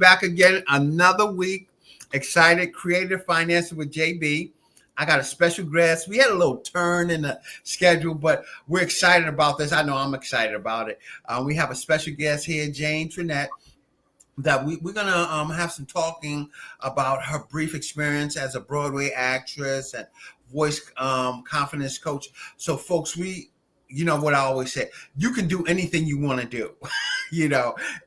back again another week. Excited, creative financing with JB. I got a special guest. We had a little turn in the schedule, but we're excited about this. I know I'm excited about it. We have a special guest here, Jane Trinette, that we're going to have some talking about her brief experience as a Broadway actress and voice confidence coach. So, folks, you know what I always say, you can do anything you want to do.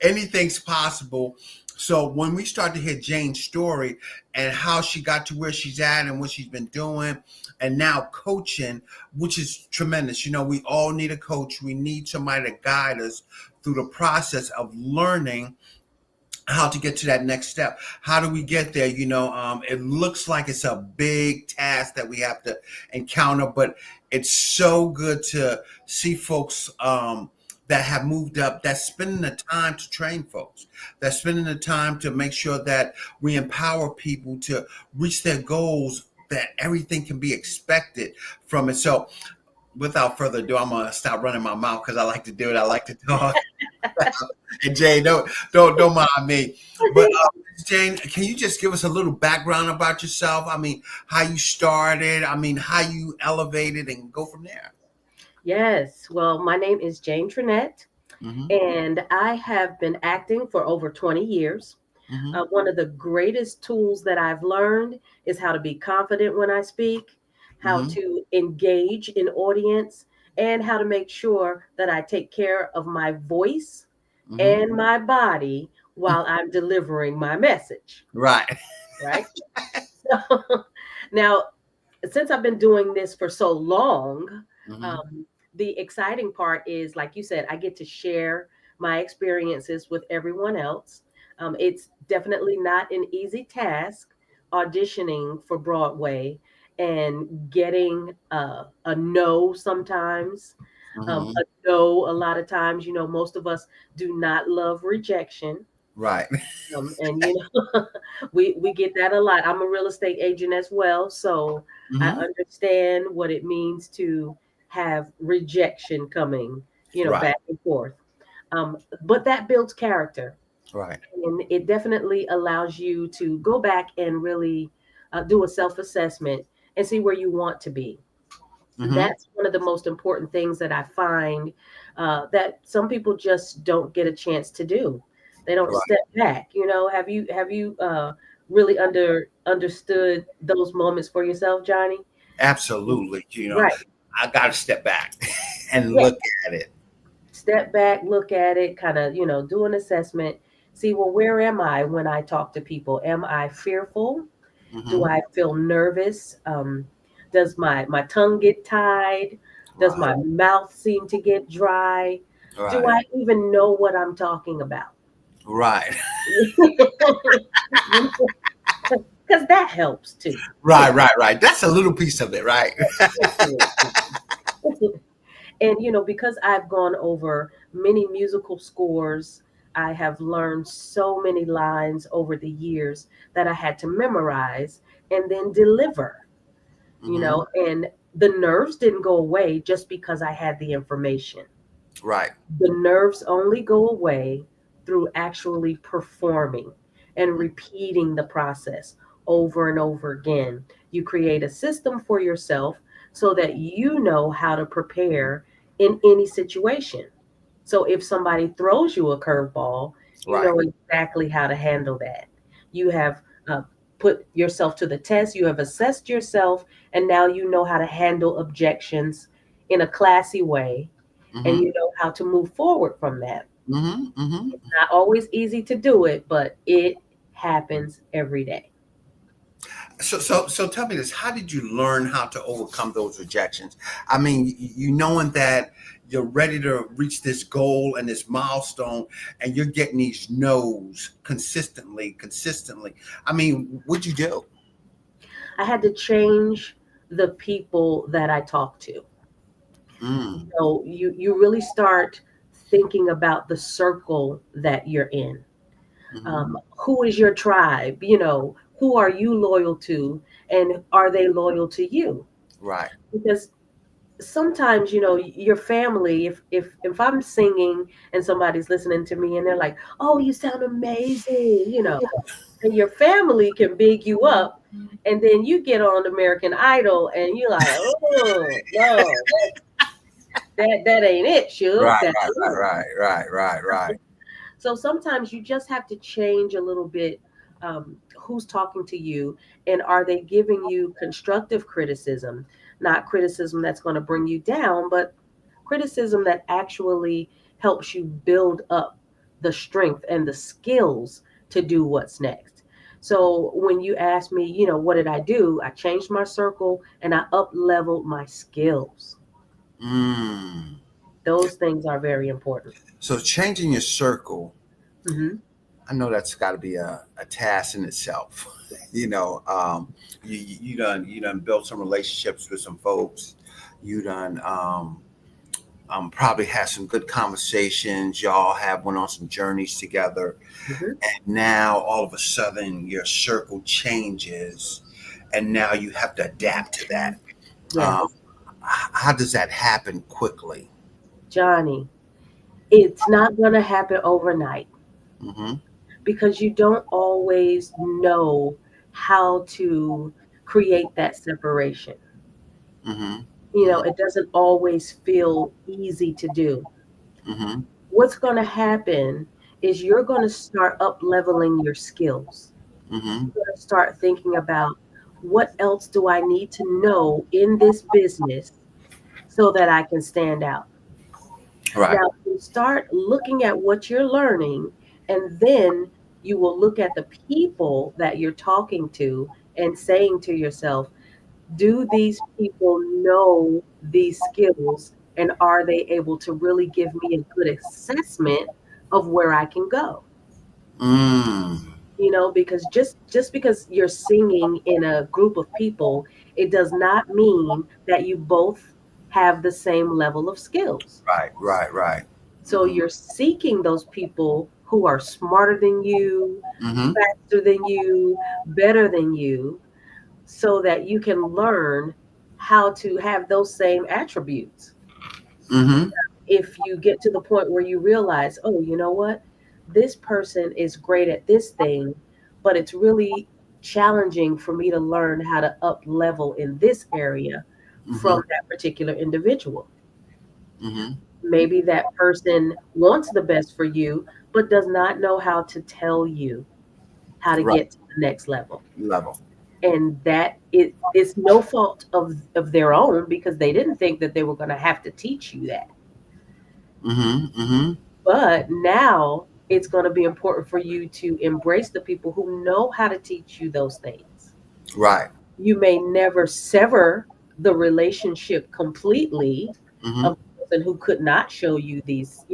Anything's possible. So when we start to hear Jane's story and how she got to where she's at and what she's been doing and now coaching, which is tremendous. We all need a coach. We need somebody to guide us through the process of learning how to get to that next step. How do we get there? It looks like it's a big task that we have to encounter, but it's so good to see folks that have moved up, that's spending the time to train folks, that's spending the time to make sure that we empower people to reach their goals, that everything can be expected from it. So without further ado, I'm gonna stop running my mouth because I like to do it. I like to talk. And Jane, don't mind me. But Jane, can you just give us a little background about yourself? I mean, how you started. I mean, how you elevated and go from there. Yes. Well, my name is Jane Trinette, and I have been acting for over 20 years. One of the greatest tools that I've learned is how to be confident when I speak, how to engage in audience, and how to make sure that I take care of my voice and my body while I'm delivering my message. Right. Right. So, now, since I've been doing this for so long, the exciting part is, like you said, I get to share my experiences with everyone else. It's definitely not an easy task auditioning for Broadway and getting a no sometimes. A no, a lot of times, most of us do not love rejection. Right. And we get that a lot. I'm a real estate agent as well, so I understand what it means to have rejection coming, Right. back and forth. But that builds character, Right. and it definitely allows you to go back and really do a self-assessment and see where you want to be. That's one of the most important things that I find that some people just don't get a chance to do. They don't Right. step back. Have you really understood those moments for yourself, Johnny? Absolutely. Right. I got to step back and Yeah. look at it. Step back, look at it, kind of, do an assessment. See, well, where am I when I talk to people? Am I fearful? Do Hmm. I feel nervous? Does my tongue get tied? Does Right. my mouth seem to get dry? Do Right. I even know what I'm talking about? Right. Because that helps too. Right. Right. Right. That's a little piece of it. Right. And because I've gone over many musical scores, I have learned so many lines over the years that I had to memorize and then deliver. Hmm. And the nerves didn't go away just because I had the information. Right. The nerves only go away through actually performing and repeating the process over and over again. You create a system for yourself so that you know how to prepare in any situation. So if somebody throws you a curveball, you Right. know exactly how to handle that. You have uh, put yourself to the test, you have assessed yourself, and now you know how to handle objections in a classy way, and Hmm. you know how to move forward from that. Hmm. Hmm. It's not always easy to do it, but it happens every day. So tell me this: how did you learn how to overcome those rejections? I mean, you knowing that you're ready to reach this goal and this milestone, and you're getting these no's consistently. I mean, what'd you do? I had to change the people that I talk to. Mm. You really start thinking about the circle that you're in. Hmm. Who is your tribe? Who are you loyal to, and are they loyal to you? Right. Because sometimes, your family, if I'm singing and somebody's listening to me and they're like, "Oh, you sound amazing," and your family can big you up, and then you get on American Idol and you're like, "Oh no, that ain't it, Suge. Right, That right, right, ain't it." right, right, right, right. So sometimes you just have to change a little bit, who's talking to you, and are they giving you constructive criticism, not criticism that's going to bring you down, but criticism that actually helps you build up the strength and the skills to do what's next. So when you ask me, what did I do? I changed my circle and I up leveled my skills. Mm. Those things are very important. So changing your circle, Hmm. I know that's got to be a task in itself. you know, um, you done built some relationships with some folks. You done probably had some good conversations. Y'all have went on some journeys together. Hmm. Now all of a sudden your circle changes, and now you have to adapt to that. Um, Yes, how does that happen quickly? Johnny, it's not going to happen overnight Mm-hmm. because you don't always know how to create that separation. Mm-hmm. It doesn't always feel easy to do. Mm-hmm. What's going to happen is you're going to start up leveling your skills. Mm-hmm. You're going to start thinking about, what else do I need to know in this business so that I can stand out? Right. Now, you start looking at what you're learning, and then you will look at the people that you're talking to and saying to yourself, do these people know these skills? And are they able to really give me a good assessment of where I can go? Mm. Because just because you're singing in a group of people, it does not mean that you both have the same level of skills. Right. Right. Right. So Mm-hmm. you're seeking those people who are smarter than you, Mm-hmm. faster than you, better than you, so that you can learn how to have those same attributes. Mm-hmm. If you get to the point where you realize, oh, you know what? This person is great at this thing, but it's really challenging for me to learn how to up level in this area Mm-hmm. from that particular individual. Mm-hmm. Maybe that person wants the best for you, but does not know how to tell you how to Right. get to the next level. Level. And that it's no fault of their own, because they didn't think that they were going to have to teach you that. Mm-hmm. Mm-hmm. But now it's going to be important for you to embrace the people who know how to teach you those things. Right. You may never sever the relationship completely Mm-hmm. of the person who could not show you these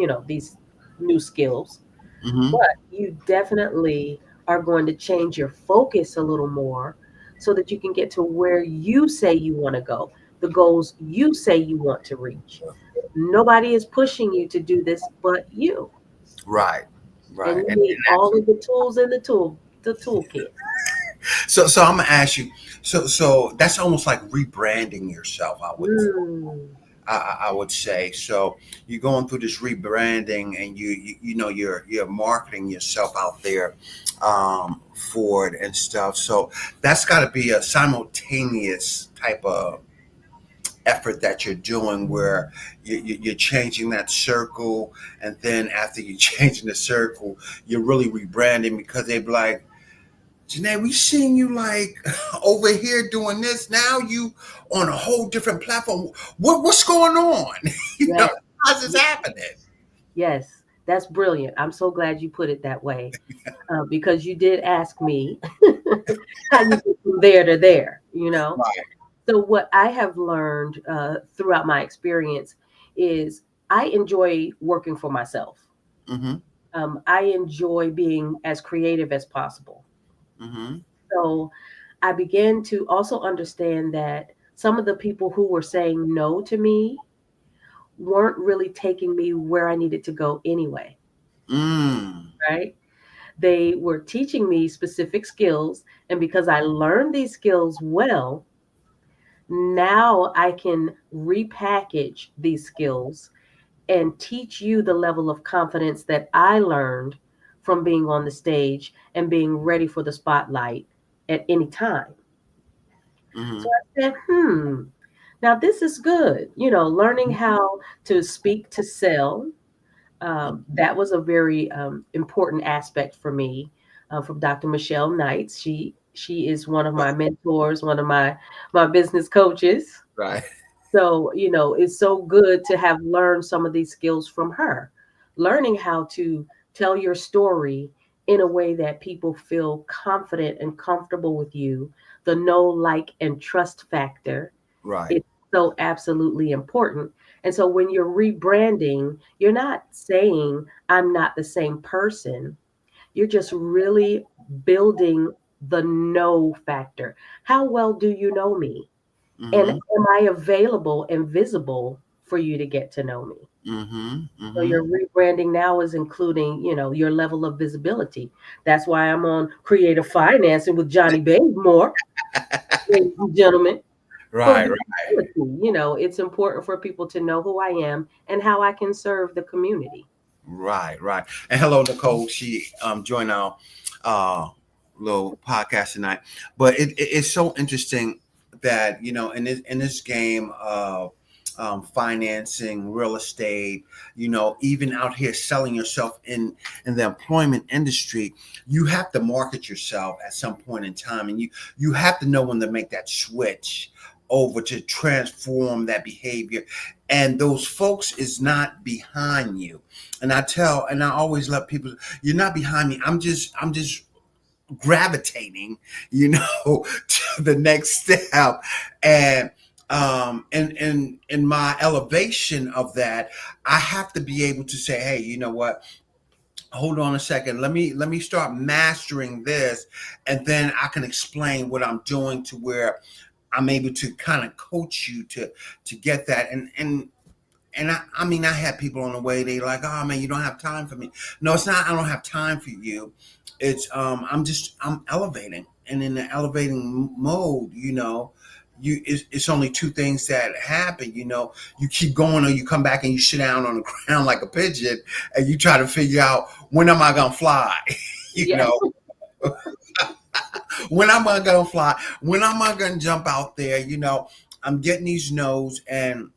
new skills, Mm-hmm. but you definitely are going to change your focus a little more so that you can get to where you say you want to go, the goals you say you want to reach. Nobody is pushing you to do this but you. Right. And Right. you And need all of the tools in the toolkit. so I'm gonna ask you. So that's almost like rebranding yourself. Mm, I would say. So you're going through this rebranding, and you're marketing yourself out there for it and stuff. So that's got to be a simultaneous type of effort that you're doing, where you're changing that circle, and then after you're changing the circle, you're really rebranding, because they be like, Janae, we seen you like over here doing this. Now you on a whole different platform. What's going on? you know, yes, how's this happening? yes, that's brilliant. I'm so glad you put it that way, because you did ask me how you get from there to there. Right. So, what I have learned throughout my experience is I enjoy working for myself. Mm-hmm. I enjoy being as creative as possible. Mm-hmm. So, I began to also understand that some of the people who were saying no to me weren't really taking me where I needed to go anyway, Mm. right? They were teaching me specific skills. And because I learned these skills well, Now I can repackage these skills and teach you the level of confidence that I learned from being on the stage and being ready for the spotlight at any time. So Hmm. I said, now this is good. Learning how to speak to sell. That was a very important aspect for me from Dr. Michelle Knights. She is one of my mentors, one of my business coaches. Right. So, it's so good to have learned some of these skills from her. Learning how to tell your story in a way that people feel confident and comfortable with you, the know, like, and trust factor Right. is so absolutely important. And so when you're rebranding, you're not saying, I'm not the same person. You're just really building the know factor. How well do you know me? And Hmm. am I available and visible for you to get to know me? Hmm. So Hmm. your rebranding now is including, your level of visibility. That's why I'm on creative financing with Johnnie Bazemore, ladies and gentlemen, for Right. visibility. It's important for people to know who I am and how I can serve the community. Right, right. And hello, Nicole. She joined our uh little podcast tonight. But it's so interesting that in this game of financing, real estate, even out here selling yourself in the employment industry, you have to market yourself at some point in time, and you have to know when to make that switch over to transform that behavior. And those folks is not behind you, and I always let people, you're not behind me. I'm just gravitating, to the next step. And in my elevation of that, I have to be able to say, hey, you know what? Hold on a second. Let me start mastering this, and then I can explain what I'm doing to where I'm able to kind of coach you to get that. And I mean, I had people on the way. They like, oh man, you don't have time for me. No, it's not. I don't have time for you. It's I'm elevating, and in the elevating mode, it's only two things that happen. You keep going, or you come back and you sit down on the ground like a pigeon, and you try to figure out, when am I gonna fly? you Yes. know, when am I gonna fly? When am I gonna jump out there? I'm getting these no's. And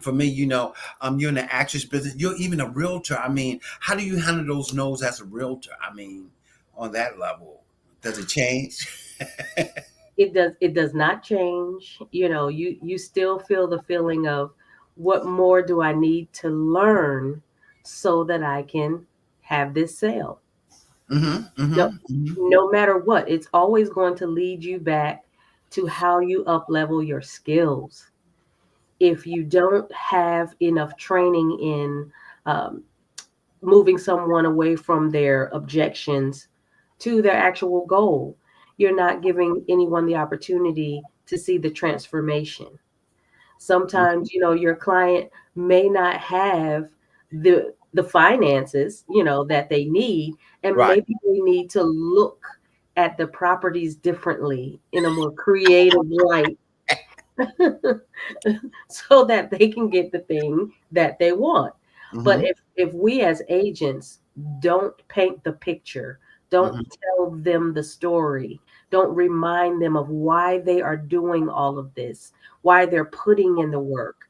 for me, you're in the actress business. You're even a realtor. I mean, how do you handle those no's as a realtor? I mean, on that level, does it change? It does not change. You still feel the feeling of what more do I need to learn so that I can have this sale. Mm-hmm. No, Mm-hmm. Mm-hmm. no matter what, it's always going to lead you back to how you up level your skills. If you don't have enough training in um, moving someone away from their objections to their actual goal, you're not giving anyone the opportunity to see the transformation. Mm-hmm. Sometimes, your client may not have the finances, that they need, and Right. maybe they need to look at the properties differently in a more creative light so that they can get the thing that they want. But Mm-hmm. if we as agents don't paint the picture, don't Mm-hmm. tell them the story, don't remind them of why they are doing all of this, why they're putting in the work,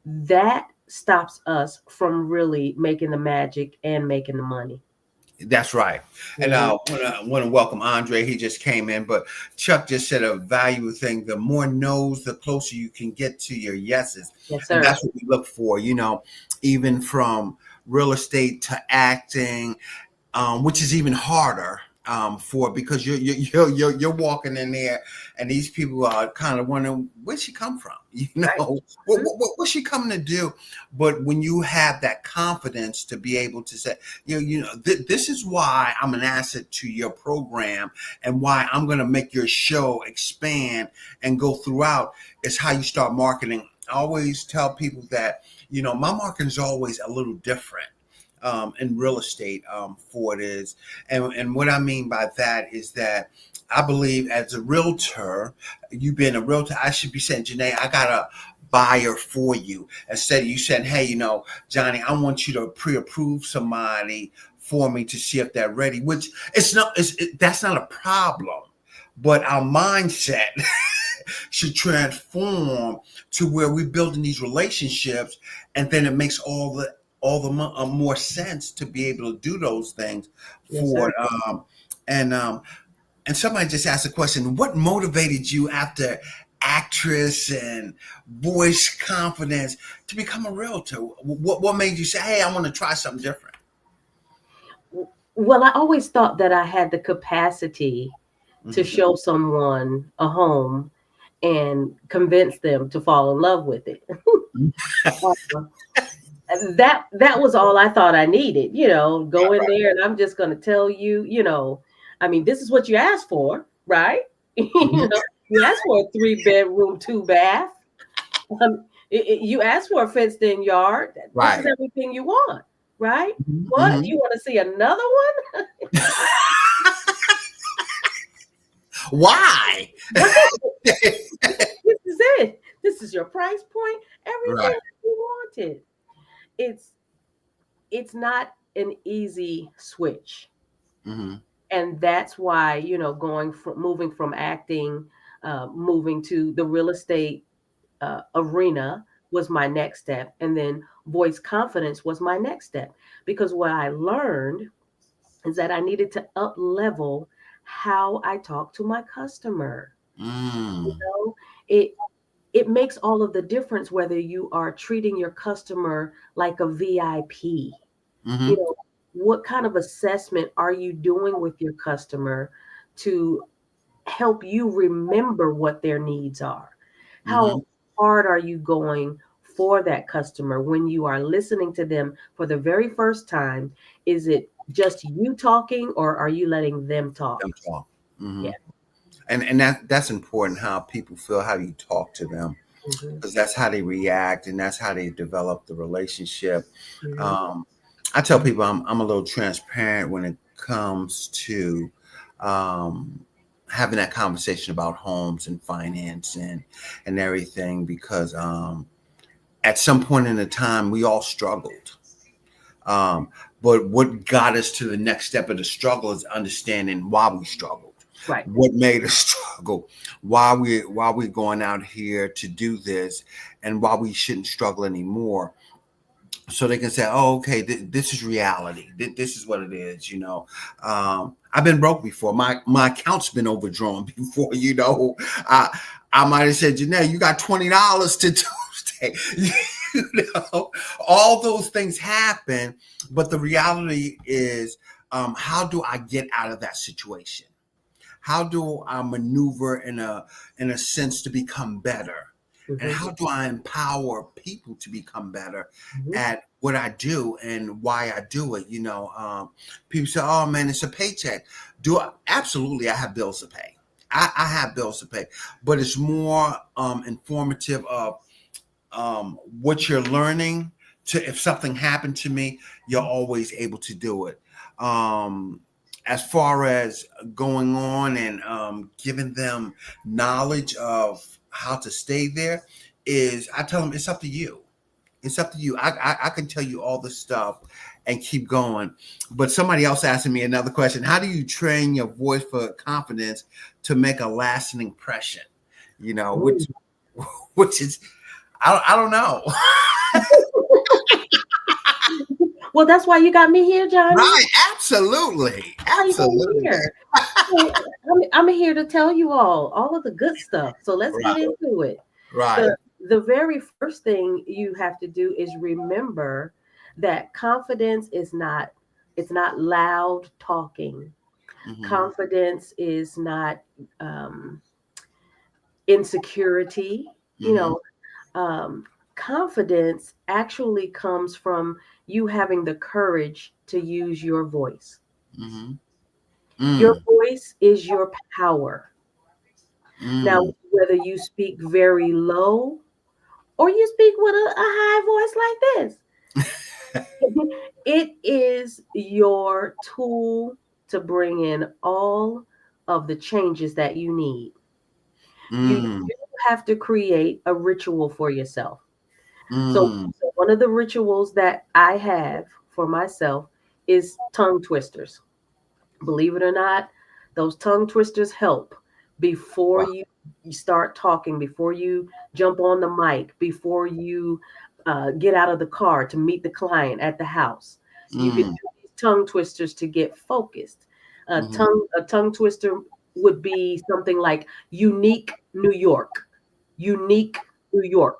that stops us from really making the magic and making the money. That's right. And Mhm. I want to welcome Andre. He just came in, but Chuck just said a value thing. The more no's, the closer you can get to your yeses. Yes, And sir. that's what we look for, even from real estate to acting, which is even harder, because you're walking in there, and these people are kind of wondering, where'd she come from? Right. Mhm. What's she coming to do? But when you have that confidence to be able to say, this is why I'm an asset to your program, and why I'm going to make your show expand and go throughout, is how you start marketing. I always tell people that my marketing is always a little different. in real estate for it is. And what I mean by that is that I believe as a realtor, you being a realtor, I should be saying, Janae, I got a buyer for you. Instead of you saying, hey, Johnny, I want you to pre-approve somebody for me to see if they're ready, which that's not a problem. But our mindset should transform to where we're building these relationships, and then it makes more sense to be able to do those things Yes, for sir. it. And and somebody just asked a question: what motivated you after actress and voice confidence to become a realtor? What made you say, "Hey, I want to try something different"? Well, I always thought that I had the capacity to Mm-hmm. show someone a home and convince them to fall in love with it. Uh, that was all I thought I needed, go in there and I'm just going to tell you, I mean, this is what you asked for, right? Mm-hmm. You asked for a 3 bedroom, 2 bath. You asked for a fenced in yard. This is Right. everything you want, right? What? Mm-hmm. You want to see another one? Why? Right? This is it. This is your price point. Everything Right. that you wanted. It's it's not an easy switch. Mm-hmm. And that's why, going from moving from acting, moving to the real estate arena was my next step. And then voice confidence was my next step. Because what I learned is that I needed to up level how I talk to my customer. You Mm. know, it it makes all of the difference whether you are treating your customer like a VIP. Mm-hmm. You know, what kind of assessment are you doing with your customer to help you remember what their needs are? Mm-hmm. How hard are you going for that customer when you are listening to them for the very first time? Is it just you talking or are you letting them talk? Them talk. Mm-hmm. Yeah. And that's important, how people feel, how you talk to them, Hmm. because that's how they react and that's how they develop the relationship. Hmm. um, I tell people I'm a little transparent when it comes to um, having that conversation about homes and finance and everything, because at some point in the time we all struggled. um, but what got us to the next step of the struggle is understanding why we struggled, Right. what made us struggle, why we're going out here to do this, and why we shouldn't struggle anymore. So they can say, "Oh, okay, this is reality. This is what it is." I've been broke before. My account's been overdrawn before. I I might have said, Janelle, you got $20 to Tuesday. you all those things happen, but the reality is, how do I get out of that situation? How do I maneuver in a sense to become better? And Hmm. how do I empower people to become better Hmm. at what I do and why I do it? People say, "Oh man, it's a paycheck." Do I? Absolutely, I have bills to pay. I have bills to pay, but it's more informative of what you're learning. To if something happened to me, you're always able to do it. Um, as far as going on and giving them knowledge of how to stay there, is I tell them it's up to you. It's up to you. I can tell you all this stuff and keep going. But somebody else asking me another question: how do you train your voice for confidence to make a lasting impression? Which which is I don't know. Well, that's why you got me here, Johnny. Right? Absolutely, Why you got me absolutely. here? So, I'm here to tell you all of the good stuff. So let's Right, get into it. right. The very first thing you have to do is remember that confidence is not, it's not loud talking. Mm-hmm, Confidence is not um, insecurity. You mm-hmm, know, confidence actually comes from you having the courage to use your voice. mm-hmm. Your Mm, voice is your power. Now, mm. whether you speak very low or you speak with a high voice like this, It is your tool to bring in all of the changes that you need. You Mm, do have to create a ritual for yourself. So, mm. so one of the rituals that I have for myself is tongue twisters. Believe it or not, those tongue twisters help before Wow. you start talking, before you jump on the mic, before you get out of the car to meet the client at the house. So you can Mm, do these tongue twisters to get focused. mm-hmm, A tongue twister would be something like unique New York, unique New York,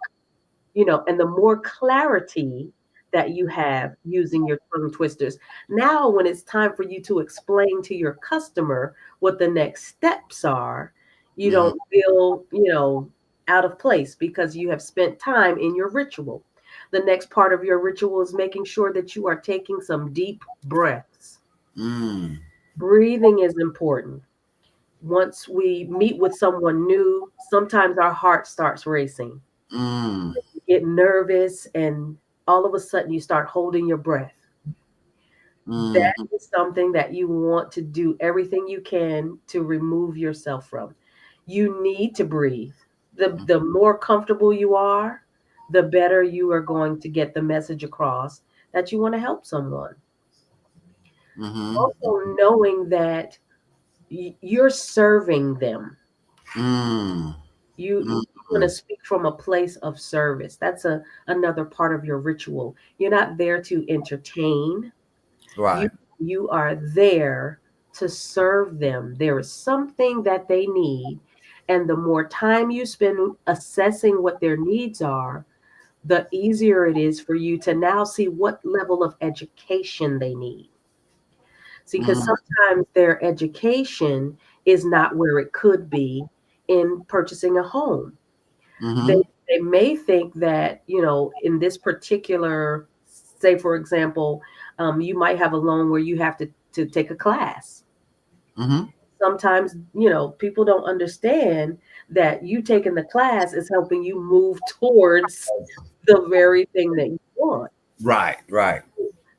and the more clarity that you have using your tongue twisters. Now, when it's time for you to explain to your customer what the next steps are, you mm-hmm, don't feel, out of place because you have spent time in your ritual. The next part of your ritual is making sure that you are taking some deep breaths. mm, Breathing is important. Once we meet with someone new, sometimes our heart starts racing, mm, get nervous, and all of a sudden you start holding your breath. That mm, is something that you want to do everything you can to remove yourself from. You need to breathe. The more comfortable you are, the better you are going to get the message across that you want to help someone. mm-hmm, Also knowing that you're serving them. mm, You want to mm, speak from a place of service. That's another part of your ritual. You're not there to entertain. You right. you are there to serve them. There is something that they need, and the more time you spend assessing what their needs are, the easier it is for you to now see what level of education they need. See, because Mm, sometimes their education is not where it could be in purchasing a home. They mm-hmm, they may think that, in this particular, say for example, you might have a loan where you have to take a class. mm-hmm. Sometimes, people don't understand that you taking the class is helping you move towards the very thing that you want. Right, right.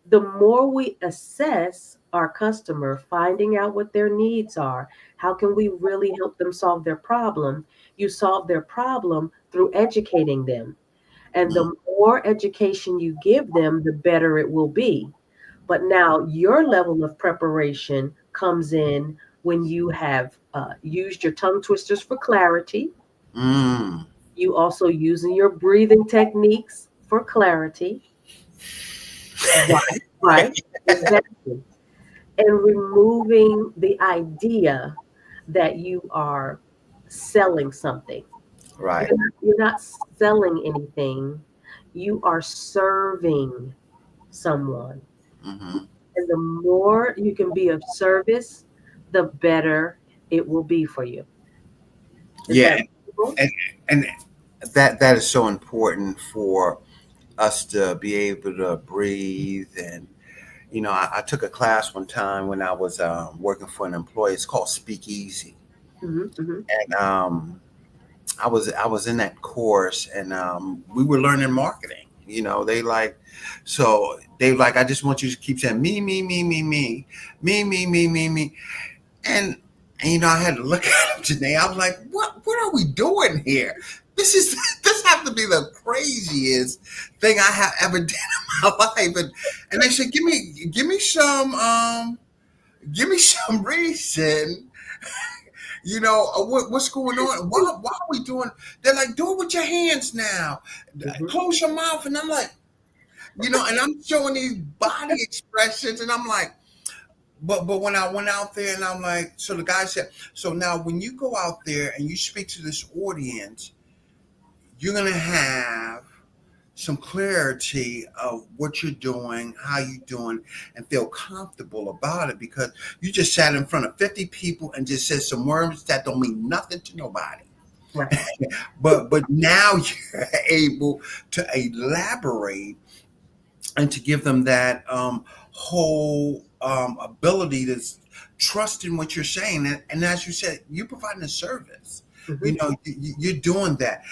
The more we assess our customer, finding out what their needs are, how can we really help them solve their problem? You solve their problem through educating them. And Mm, the more education you give them, the better it will be. But now your level of preparation comes in when you have used your tongue twisters for clarity. mm. You also using your breathing techniques for clarity. Right, right, exactly. And removing the idea that you are selling something. Right. You're not selling anything. You are serving someone. Mm-hmm. And the more you can be of service, the better it will be for you. Is Yeah, that reasonable? and that is so important for us to be able to breathe. And I took a class one time when I was working for an employee. It's called Speakeasy, Hmm. Hmm. and I was in that course, and we were learning marketing. They like, I just want you to keep saying me, me, me, me, me, me, me, me, me, me, and I had to look at him today. I was like, what are we doing here? This is this has to be the craziest thing I have ever done in my life. And they said, give me some reason. What's going on? Why are we doing? They're like, do it with your hands now. Hmm. Close your mouth. And I'm like, and I'm showing these body expressions, and I'm like, but when I went out there, and I'm like, so the guy said, so now when you go out there and you speak to this audience, you're gonna have some clarity of what you're doing, how you're doing, and feel comfortable about it, because you just sat in front of 50 people and just said some words that don't mean nothing to nobody. Right. But now you're able to elaborate and to give them that whole ability to trust in what you're saying. And as you said, you're providing a service. Hmm. You're doing that.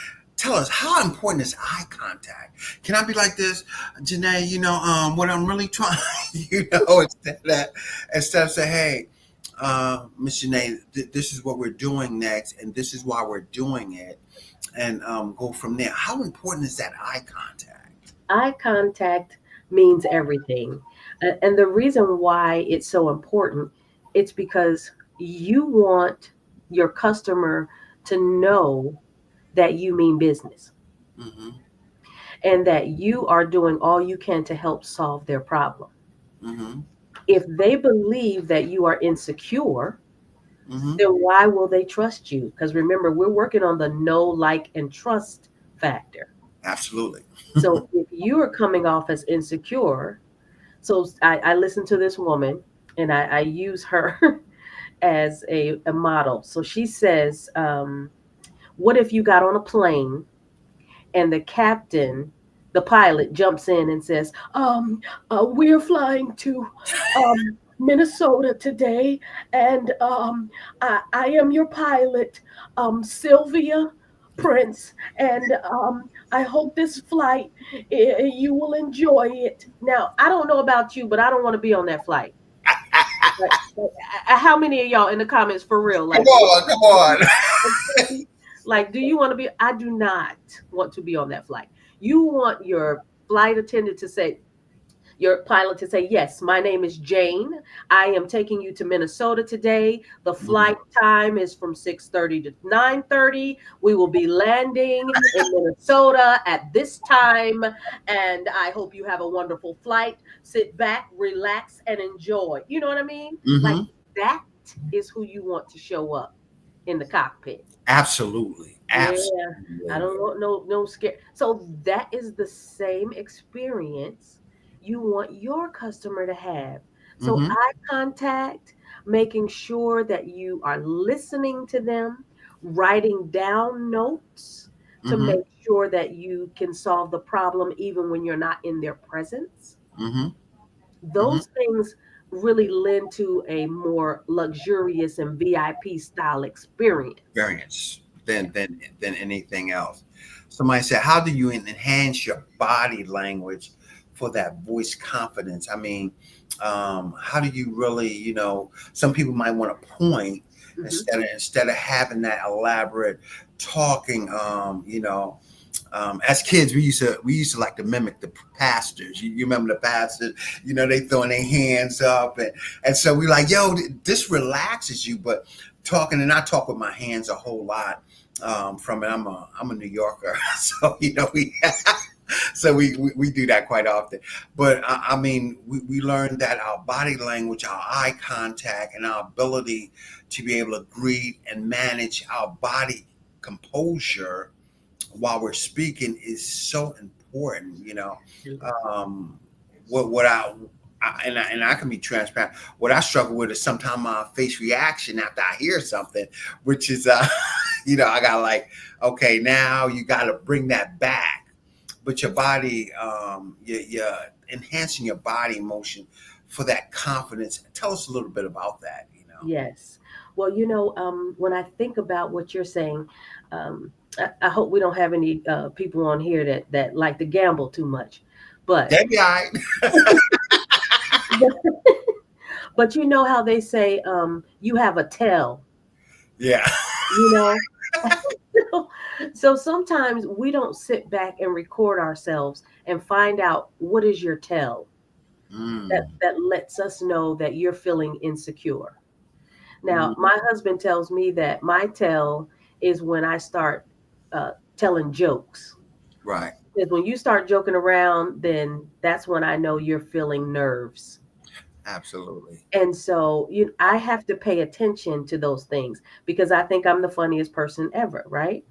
tell us how important is eye contact? Can I be like this, Janae? What I'm really trying, instead of say, hey, Miss Janae, this is what we're doing next, and this is why we're doing it, and go from there. How important is that eye contact? Eye contact means everything. And the reason why it's so important, it's because you want your customer to know that you mean business Mm-hmm. and that you are doing all you can to help solve their problem. Mm-hmm. If they believe that you are insecure, Mm-hmm. then why will they trust you? Because remember, we're working on the know, like, and trust factor. Absolutely. So if you are coming off as insecure, so I listen to this woman and I use her as a model. So she says, what if you got on a plane and the pilot jumps in and says, we're flying to Minnesota today, and I am your pilot, Sylvia Prince, and I hope this flight, you will enjoy it. Now, I don't know about you, but I don't want to be on that flight. How many of y'all in the comments for real? Come Like, on, come on. like, do you want to be? I do not want to be on that flight. You want your flight attendant to say, your pilot to say, yes, my name is Jane. I am taking you to Minnesota today. The Mhm. flight time is from 6:30 to 9:30. We will be landing in Minnesota at this time. And I hope you have a wonderful flight. Sit back, relax, and enjoy. You know what I mean? Like, Mhm. that is who you want to show up in the cockpit. Absolutely. Yeah, I Absolutely. don't want no scare. So that is the same experience you want your customer to have. So Mhm. eye contact, making sure that you are listening to them, writing down notes to Mhm. make sure that you can solve the problem even when you're not in their presence. Mhm. Mhm. Those things really lend to a more luxurious and VIP style experience. Experience than anything else. Somebody said, "How do you enhance your body language for that voice confidence?" I mean, how do you really, some people might want to point Mhm. instead of having that elaborate talking. As kids, we used to like to mimic the pastors. You remember the pastors? They throwing their hands up, and so we like, yo, this relaxes you. But talking, and I talk with my hands a whole lot. From it, I'm a New Yorker, so we do that quite often. But I mean, we learned that our body language, our eye contact, and our ability to be able to greet and manage our body composure while we're speaking is so important. Um, what I can be transparent. What I struggle with is sometimes my face reaction after I hear something, which is I got like, okay, now you got to bring that back, but your body, you're enhancing your body motion for that confidence. Tell us a little bit about that. Yes. Well, when I think about what you're saying, I hope we don't have any people on here that like to gamble too much. But That guy. but you know how they say you have a tell, Yeah. you know? So sometimes we don't sit back and record ourselves and find out what is your tell Mm, that lets us know that you're feeling insecure. Now, mm, my husband tells me that my tell is when I start telling jokes. right. Because when you start joking around, then that's when I know you're feeling nerves. Absolutely. And so I have to pay attention to those things because I think I'm the funniest person ever, right?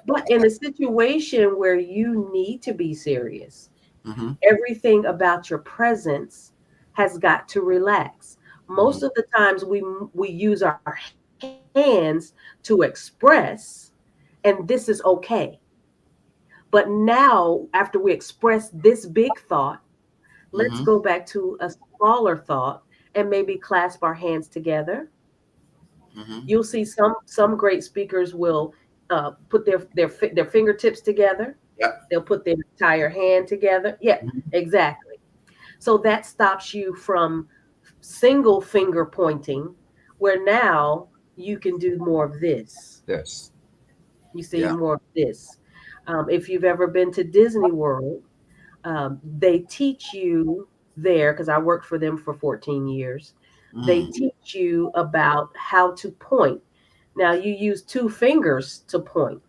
But in a situation where you need to be serious, Hmm. everything about your presence has got to relax. Hmm. Most of the times we use our hands to express, and this is okay. But now, after we express this big thought, let's Hmm. go back to a smaller thought and maybe clasp our hands together. Hmm. You'll see some great speakers will put their fingertips together. Yep. They'll put their entire hand together. Yeah, Mhm. exactly. So that stops you from single finger pointing, where now you can do more of this. Yes. You see Yeah. more of this. If you've ever been to Disney World, they teach you there, because I worked for them for 14 years. They Mm. teach you about how to point. Now, you use two fingers to point,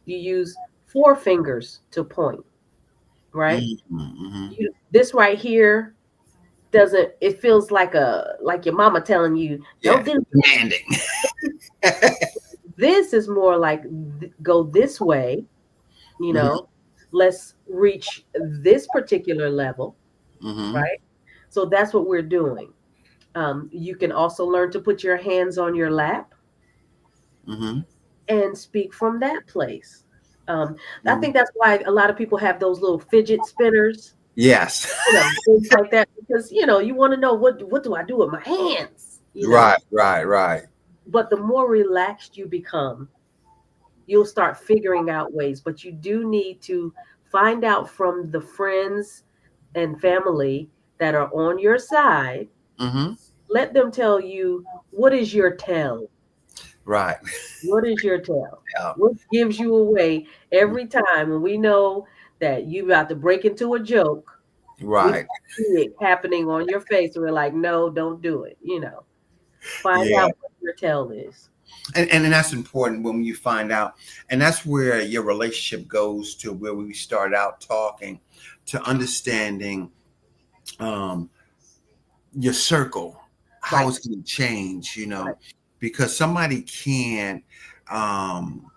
you use four fingers to point, right? Mm. Mm-hmm. This right here doesn't, it feels like your mama telling you, Yeah. don't do Demanding. this. Is more like, go this way, you Hmm. know, let's reach this particular level, Hmm. right? So that's what we're doing. You can also learn to put your hands on your lap Hmm. and speak from that place. Um, I Hmm. think that's why a lot of people have those little fidget spinners, Yes. things like that, because you want to know, what do I do with my hands. Right. Right. Right. But the more relaxed you become, you'll start figuring out ways. But you do need to find out from the friends and family that are on your side. Hmm. Let them tell you, what is your tell. Right. What is your tell? Yeah. What gives you away every time when we know that you about to break into a joke? We Right. see it happening on your face, and we're like, no, don't do it. Find Yeah. out what your tell is. And that's important when you find out, and that's where your relationship goes to where we start out talking to understanding um, your circle, how Right, it's going to change, right, because somebody can um,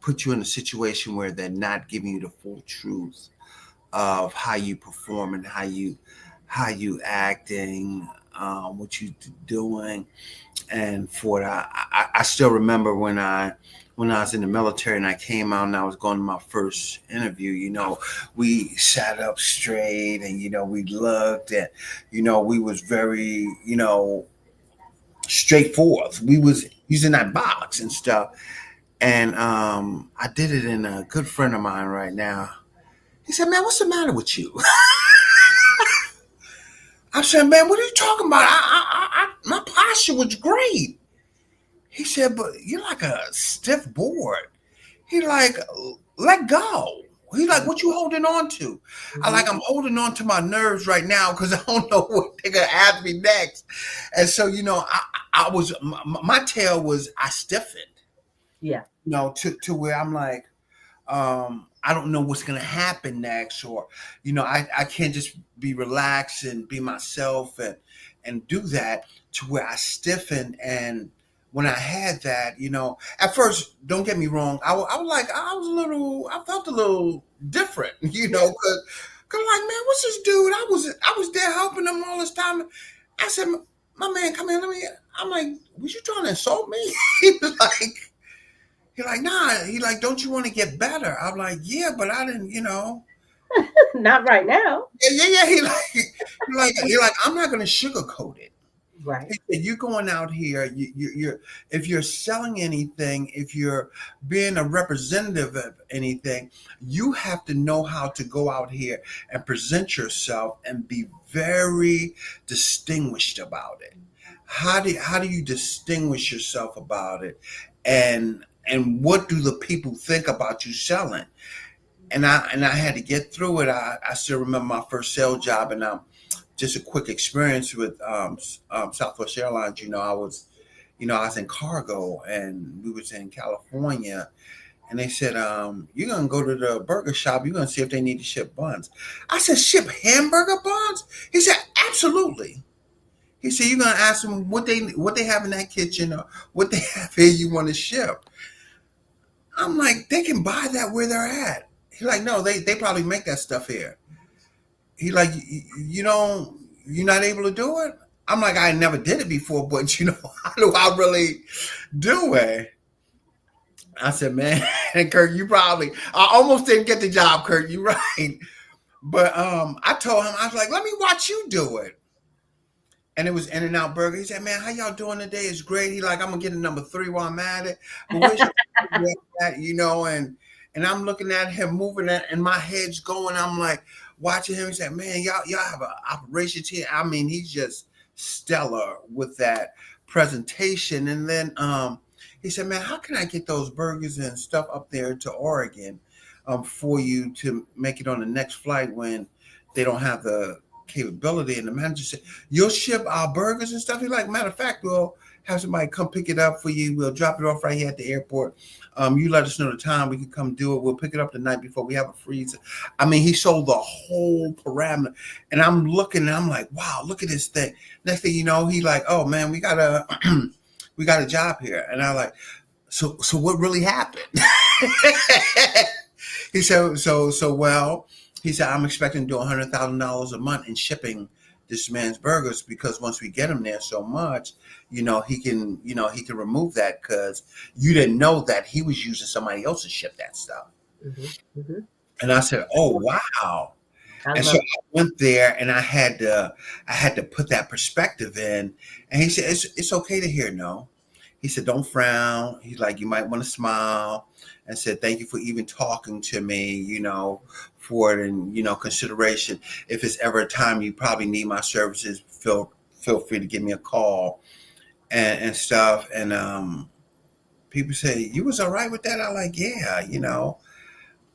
put you in a situation where they're not giving you the full truth of how you perform and how you acting, what you doing. And for that, I still remember when I was in the military and I came out and I was going to my first interview. We sat up straight and we looked and we was very straightforward. We was using that box and stuff. And I did it in a good friend of mine right now. He said, "Man, what's the matter with you?" I said, "Man, what are you talking about? My posture was great." He said, "But you're like a stiff board." He like, "Let go." He like, "What you holding on to?" hmm I'm holding on to my nerves right now because I don't know what they're gonna ask me next. And so, I was my tail was I stiffened, yeah, to where I'm like, I don't know what's gonna happen next, or I can't just be relaxed and be myself and do that to where I stiffen. And when I had that, at first, don't get me wrong, I was like, I felt a little different, cause like, man, what's this dude? I was there helping him all this time. I said, my man, come here, let me. I'm like, was you trying to insult me? He was like. He like, nah. He like, don't you want to get better? I'm like, yeah, but I didn't. not right now. Yeah, yeah, yeah. He like, I'm not gonna sugarcoat it. Right, He said, you're going out here. You're if you're selling anything, if you're being a representative of anything, you have to know how to go out here and present yourself and be very distinguished about it. How do you distinguish yourself about it, and what do the people think about you selling? And I had to get through it. I still remember my first sales job, and just a quick experience with Southwest Airlines. I was in cargo, and we was in California, and they said, "You're gonna go to the burger shop. You're gonna see if they need to ship buns." I said, "Ship hamburger buns?" He said, "Absolutely." He said, "You're gonna ask them what they have in that kitchen or what they have here you want to ship." I'm like, "They can buy that where they're at." He like, "No, they probably make that stuff here." He like, "You don't, you're not able to do it?" I'm like, "I never did it before, but how do I really do it?" I said, "Man, Kurt, I almost didn't get the job, Kurt. You're right." But I told him, I was like, "Let me watch you do it." and it was In-N-Out Burger. He said, "Man, how y'all doing today? It's great." He like, "I'm gonna get a number 3 while I'm at it, but where's your at?" And I'm looking at him moving that, and my head's going. I'm like watching him. He said, "Man, y'all have an operations here." I mean, he's just stellar with that presentation. And then he said, "Man, how can I get those burgers and stuff up there to Oregon for you to make it on the next flight when they don't have the capability?" And the manager said, "You'll ship our burgers and stuff?" He's like, "Matter of fact, we'll have somebody come pick it up for you. We'll drop it off right here at the airport. You let us know the time. We can come do it. We'll pick it up the night before. We have a freezer." I mean, he sold the whole parameter. And I'm looking and I'm like, wow, look at this thing. Next thing you know, he like, "Oh man, we got a we got a job here." And I'm like, so what really happened? He said, well, he said, "I'm expecting to do $100,000 a month in shipping this man's burgers, because once we get him there so much, he can remove that, because you didn't know that he was using somebody else to ship that stuff." Mm-hmm, mm-hmm. And I said, "Oh wow." I And so love I went there and I had to put that perspective in. And he said, it's okay to hear no." He said, "Don't frown." He's like, "You might want to smile," and said, "Thank you for even talking to me, for it, and, consideration. If it's ever a time you probably need my services, feel free to give me a call," and stuff. And people say, "You was all right with that?" I like, "Yeah,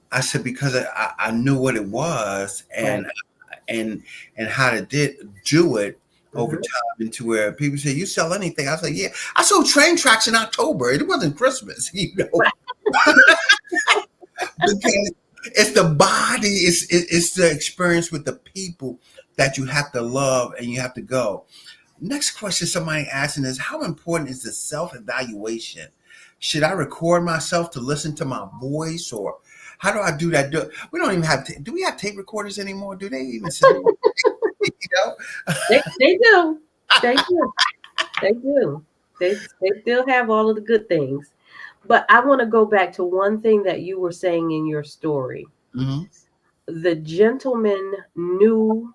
I said, because I knew what it was, right. and how to do it over Mm-hmm. time, into where people say, "You sell anything?" I said, "Yeah, I sold train tracks in October. It wasn't Christmas, Right. because it's the body, it's the experience with the people that you have to love and you have to go." Next question somebody asking is, how important is the self-evaluation? Should I record myself to listen to my voice, or how do I do that? We don't even have, do we have tape recorders anymore? Do they even sell? You know? They do. They do. They do. They still have all of the good things. But I want to go back to one thing that you were saying in your story. Mm-hmm. The gentleman knew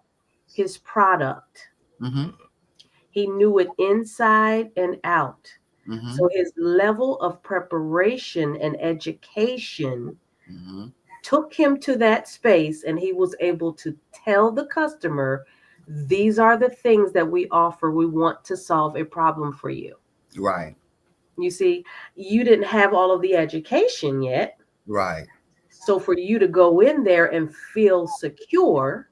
his product. Mm-hmm. He knew it inside and out. Mm-hmm. So his level of preparation and education Mm-hmm. took him to that space, and he was able to tell the customer, these are the things that we offer. We want to solve a problem for you. Right. You see, you didn't have all of the education yet. Right. So for you to go in there and feel secure,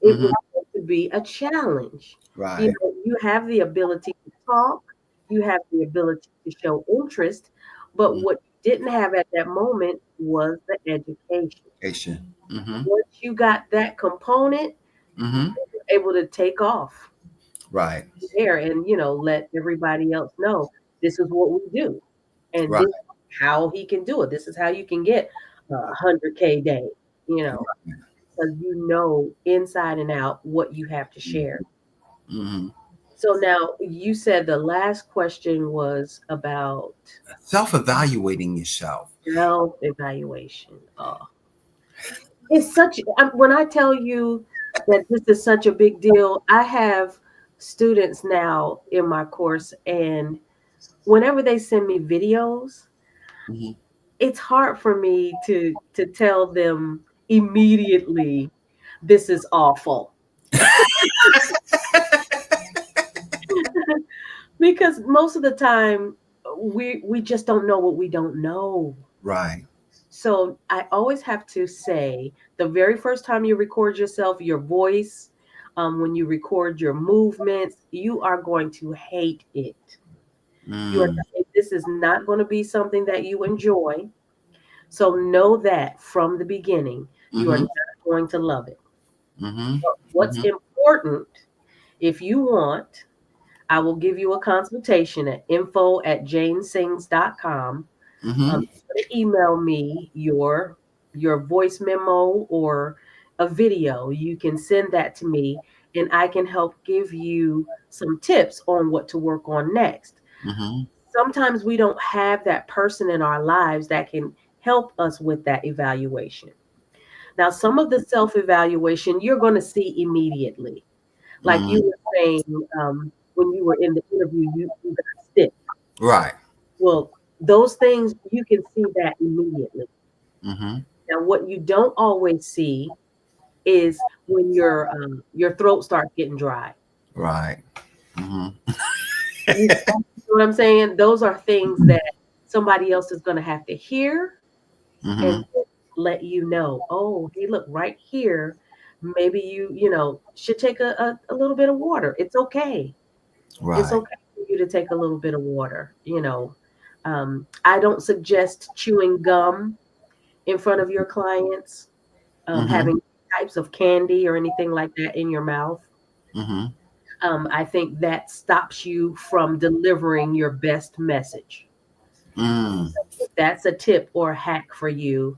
it was Mm-hmm. going to be a challenge. Right. You have the ability to talk, you have the ability to show interest, but Mm-hmm. what you didn't have at that moment was the education. Mm-hmm. Once you got that component, Mm-hmm. you're able to take off Right. there and let everybody else know this is what we do, and Right. this is how he can do it. This is how you can get 100K day, you know, because inside and out what you have to share. Mm-hmm. So now you said the last question was about Self-evaluating yourself. self evaluation. Oh, it's when I tell you that this is such a big deal, I have students now in my course, and whenever they send me videos, Mm-hmm. it's hard for me to tell them immediately this is awful. Because most of the time we just don't know what we don't know. Right. So I always have to say, the very first time you record yourself, your voice, when you record your movements, you are going to hate it. Mm. This is not going to be something that you enjoy. So know that from the beginning, you are Mm-hmm. not going to love it. Mm-hmm. What's Mm-hmm. important, if you want, I will give you a consultation at info@janesings.com. Mm-hmm. Email me your voice memo or a video. You can send that to me, and I can help give you some tips on what to work on next. Mm-hmm. Sometimes we don't have that person in our lives that can help us with that evaluation. Now, some of the self evaluation you're going to see immediately. Like you were saying, when you were in the interview, you got stiff. Right. Well, those things you can see that immediately. Mm-hmm. Now, what you don't always see is when your throat starts getting dry. Right. Mm-hmm. You know what I'm saying? Those are things that somebody else is going to have to hear and Mm-hmm. let you know. Oh, hey, look right here. Maybe you should take a little bit of water. It's okay. It's Right. okay for you to take a little bit of water. I don't suggest chewing gum in front of your clients, Mm-hmm. having types of candy or anything like that in your mouth. Mm-hmm. I think that stops you from delivering your best message. Mm. If that's a tip or a hack for you,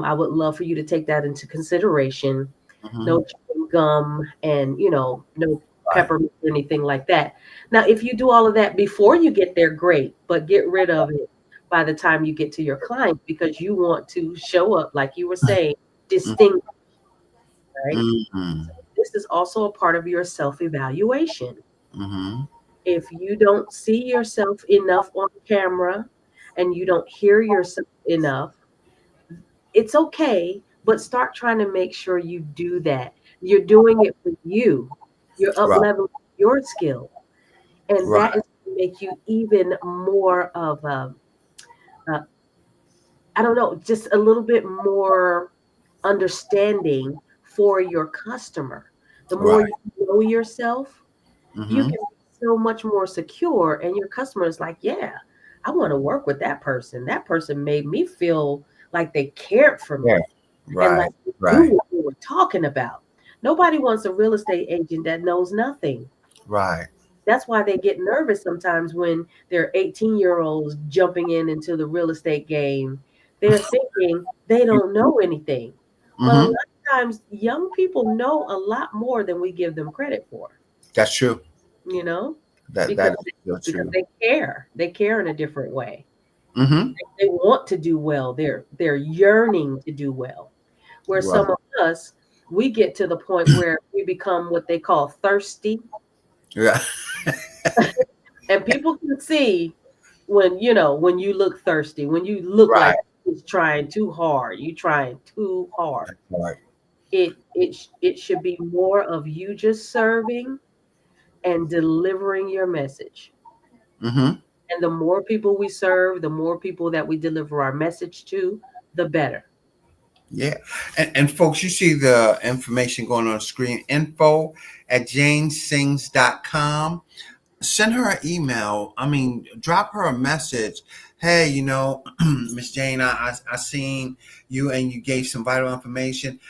I would love for you to take that into consideration. Mm-hmm. No chewing gum and, no Right. peppermint or anything like that. Now, if you do all of that before you get there, great, but get rid of it by the time you get to your client because you want to show up, like you were saying, distinct, right? Mm-hmm. So this is also a part of your self-evaluation. Mm-hmm. If you don't see yourself enough on camera and you don't hear yourself enough, it's okay, but start trying to make sure you do that. You're doing it for you. You're up Right. leveling your skill. And Right. that is going to make you even more of a, I don't know, just a little bit more understanding for your customer. The more Right. you know yourself, you Mm-hmm. can be so much more secure, and your customer is like, yeah, I want to work with that person. That person made me feel like they cared for Yeah. me and like Right. they knew Right. what we were talking about. Nobody wants a real estate agent that knows nothing. Right. That's why they get nervous sometimes when they're 18-year-olds jumping into the real estate game. They're thinking they don't know anything. But a lot Mm-hmm. of times, young people know a lot more than we give them credit for, That's true. you know, That because is so because true. they care. They care in a different way. Mm-hmm. They want to do well. They're yearning to do well. Where Right. some of us, we get to the point where we become what they call thirsty, Yeah. and people can see when you look thirsty, when you look Right. like it's trying too hard, you trying too hard. Right. It should be more of you just serving and delivering your message. Mm-hmm. And the more people we serve, the more people that we deliver our message to, the better. Yeah. And folks, you see the information going on the screen. Info at janesings.com. Send her an email. I mean, drop her a message. Hey, Miss Jane, I seen you and you gave some vital information.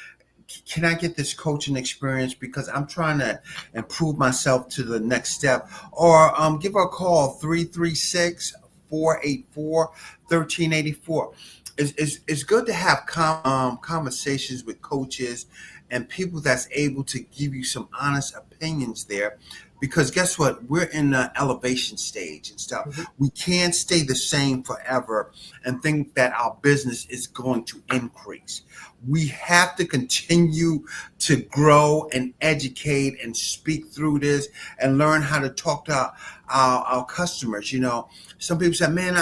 Can I get this coaching experience because I'm trying to improve myself to the next step? Or give her a call, 336-484-1384. It's good to have conversations with coaches and people that's able to give you some honest opinions there, because guess what, we're in the elevation stage and stuff. Mhm. We can't stay the same forever and think that our business is going to increase. We have to continue to grow and educate and speak through this and learn how to talk to our customers. Some people say, man,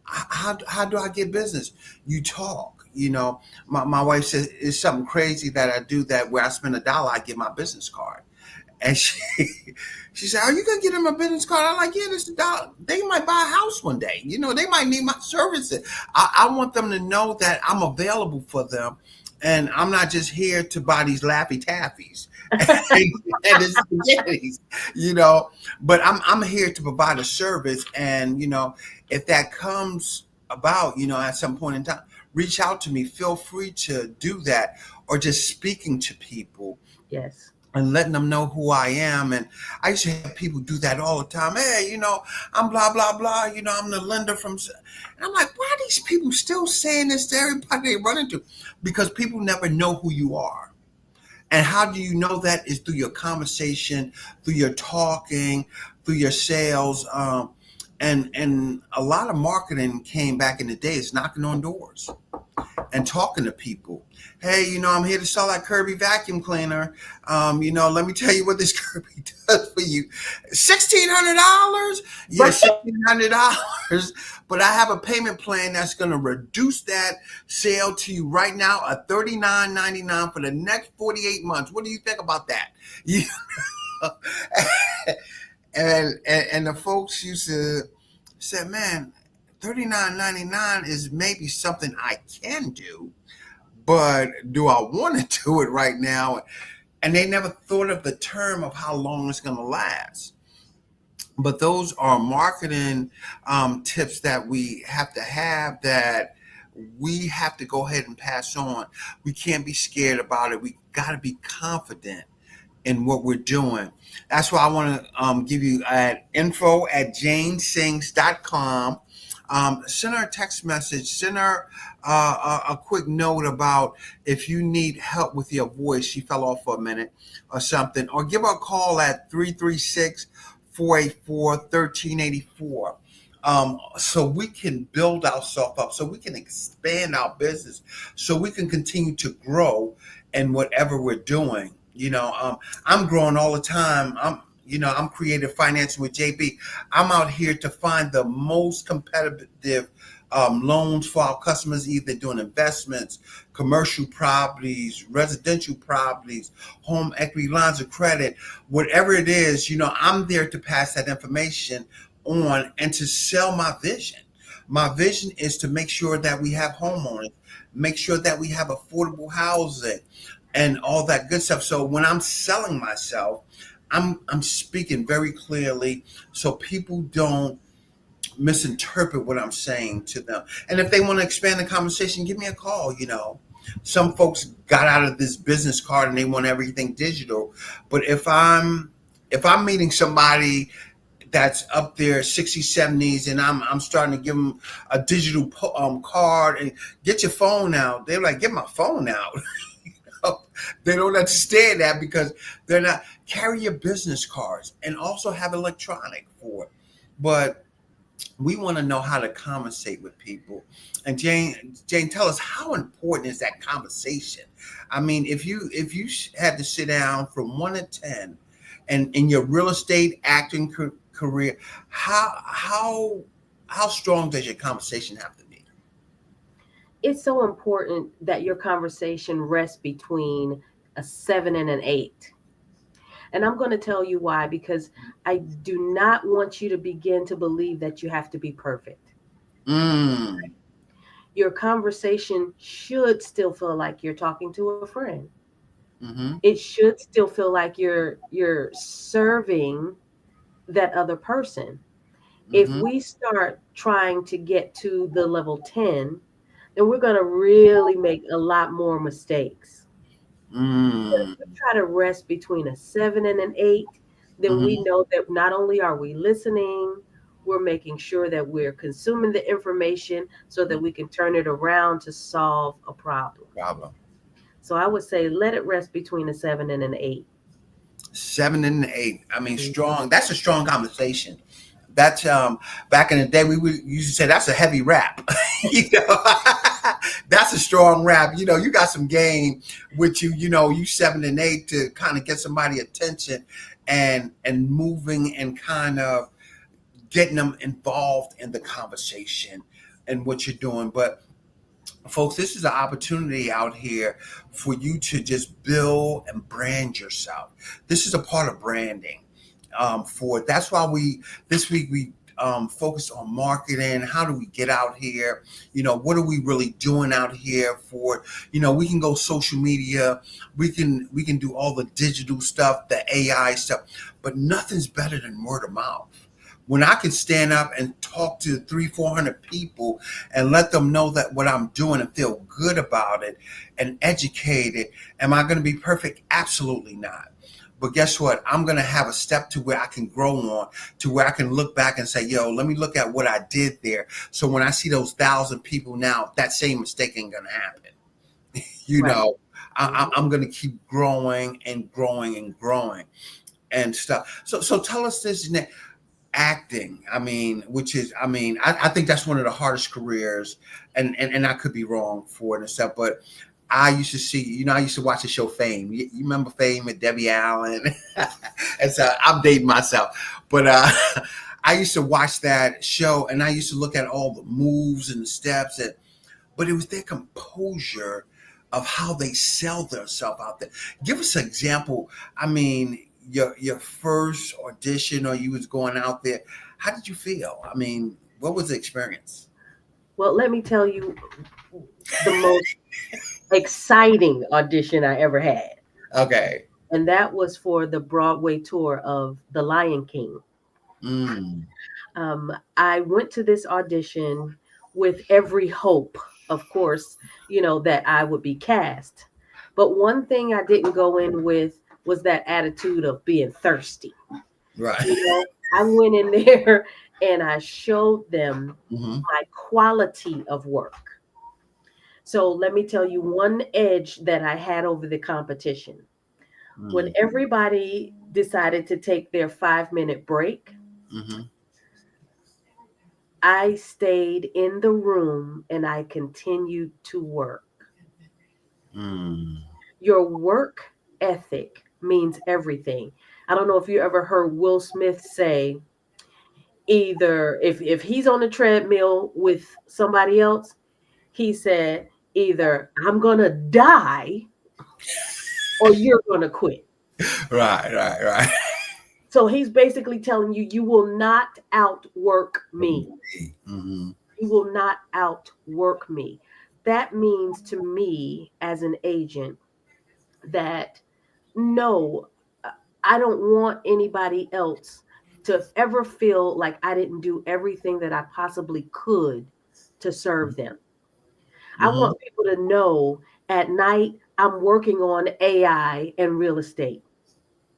how do I get business? You talk. My wife says it's something crazy that I do, that where I spend $1, I get my business card. And she said, are you going to get them a business card? I'm like, yeah, this is $1. They might buy a house one day. They might need my services. I want them to know that I'm available for them. And I'm not just here to buy these Laffy Taffies and the spaghettis, but I'm here to provide a service. And, if that comes about, at some point in time, reach out to me. Feel free to do that, or just speaking to people Yes. and letting them know who I am. And I used to have people do that all the time. Hey, I'm blah, blah, blah. I'm the lender from. And I'm like, why are these people still saying this to everybody they run into? Because people never know who you are. And how do you know that? Is through your conversation, through your talking, through your sales. And a lot of marketing came back in the day. It's knocking on doors. and talking to people. Hey, I'm here to sell that Kirby vacuum cleaner. Let me tell you what this Kirby does for you. $1,600? Yeah, Right. $1,600. But I have a payment plan that's going to reduce that sale to you right now at $39.99 for the next 48 months. What do you think about that? You and the folks used to say, man, $39.99 is maybe something I can do, but do I want to do it right now? And they never thought of the term of how long it's going to last. But those are marketing tips that we have that we have to go ahead and pass on. We can't be scared about it. We got to be confident in what we're doing. That's why I want to give you at info@janesings.com. Send her a text message, send her a quick note about if you need help with your voice. She fell off for a minute or something, or give her a call at 336-484-1384. So we can build ourselves up, so we can expand our business, so we can continue to grow in whatever we're doing. I'm growing all the time. I'm creative financing with JB. I'm out here to find the most competitive loans for our customers, either doing investments, commercial properties, residential properties, home equity lines of credit, whatever it is. I'm there to pass that information on and to sell my vision. My vision is to make sure that we have homeowners, make sure that we have affordable housing and all that good stuff. So when I'm selling myself, I'm speaking very clearly so people don't misinterpret what I'm saying to them. And if they want to expand the conversation, give me a call. Some folks got out of this business card and they want everything digital. But if I'm meeting somebody that's up there 60s, 70s, and I'm starting to give them a digital card and get your phone out, they're like, get my phone out. They don't understand that because they're not. Carry your business cards and also have electronic for it. But we want to know how to conversate with people. And Jane, tell us, how important is that conversation? I mean, if you had to sit down from 1 to 10, and in your real estate acting career, how strong does your conversation have to be? It's so important that your conversation rests between a 7 and an 8. And I'm going to tell you why, because I do not want you to begin to believe that you have to be perfect. Mm. Your conversation should still feel like you're talking to a friend. Mm-hmm. It should still feel like you're serving that other person. If Mm-hmm. we start trying to get to the level 10, then we're going to really make a lot more mistakes. But if Mm. we try to rest between a 7 and an 8, then we Mm-hmm. know that not only are we listening, we're making sure that we're consuming the information so that we can turn it around to solve a problem. Problem. So I would say let it rest between a 7 and an 8. 7 and 8. I mean, Mhm. strong. That's a strong conversation. That's back in the day we would used to say that's a heavy rap. you know, that's a strong rap. You got some game with you. You 7 and 8 to kind of get somebody attention and moving and kind of getting them involved in the conversation and what you're doing. But folks, this is an opportunity out here for you to just build and brand yourself. This is a part of branding. For that's why we this week we focused on marketing. How do we get out here? What are we really doing out here for? We can go social media. We can do all the digital stuff, the AI stuff, but nothing's better than word of mouth. When I can stand up and talk to 300-400 people and let them know that what I'm doing and feel good about it and educated, am I going to be perfect? Absolutely not. But guess what? I'm going to have a step to where I can grow on, to where I can look back and say, yo, let me look at what I did there. So when I see those 1,000 people now, that same mistake ain't going to happen. you Right. know, Mhm. I'm going to keep growing and growing and growing and stuff. So tell us this, Jeanette. acting. I mean, which is, I think that's one of the hardest careers, and I could be wrong for it and stuff, but I used to see, I used to watch the show Fame. You remember Fame with Debbie Allen? And so I'm dating myself, but I used to watch that show, and I used to look at all the moves and the steps, but it was their composure of how they sell themselves out there. Give us an example. I mean, your first audition, or you was going out there. How did you feel? I mean, what was the experience? Well, let me tell you the most exciting audition I ever had. Okay. And that was for the Broadway tour of The Lion King. Mm. I went to this audition with every hope, of course, that I would be cast. But one thing I didn't go in with was that attitude of being thirsty. Right. I went in there and I showed them Mm-hmm. my quality of work. So let me tell you one edge that I had over the competition. When everybody decided to take their 5-minute break, Mm-hmm. I stayed in the room and I continued to work. Mm. Your work ethic means everything. I don't know if you ever heard Will Smith say, either if he's on the treadmill with somebody else, he said, either I'm gonna die or you're gonna quit. Right. So he's basically telling you, you will not outwork me. Mm-hmm. You will not outwork me. That means to me as an agent that no, I don't want anybody else to ever feel like I didn't do everything that I possibly could to serve them. I Mm-hmm. want people to know at night I'm working on AI and real estate.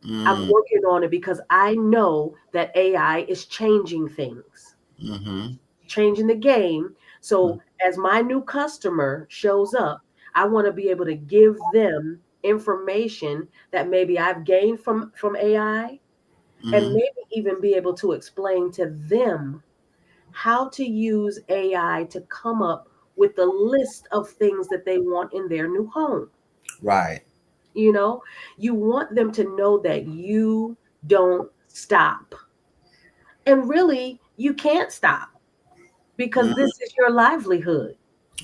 I'm Mm. working on it because I know that AI is changing things, Mm-hmm. changing the game. So as my new customer shows up, I want to be able to give them information that maybe I've gained from AI, and Mm-hmm. maybe even be able to explain to them how to use AI to come up with the list of things that they want in their new home. Right. You know, you want them to know that you don't stop. And really, you can't stop because Mm. this is your livelihood.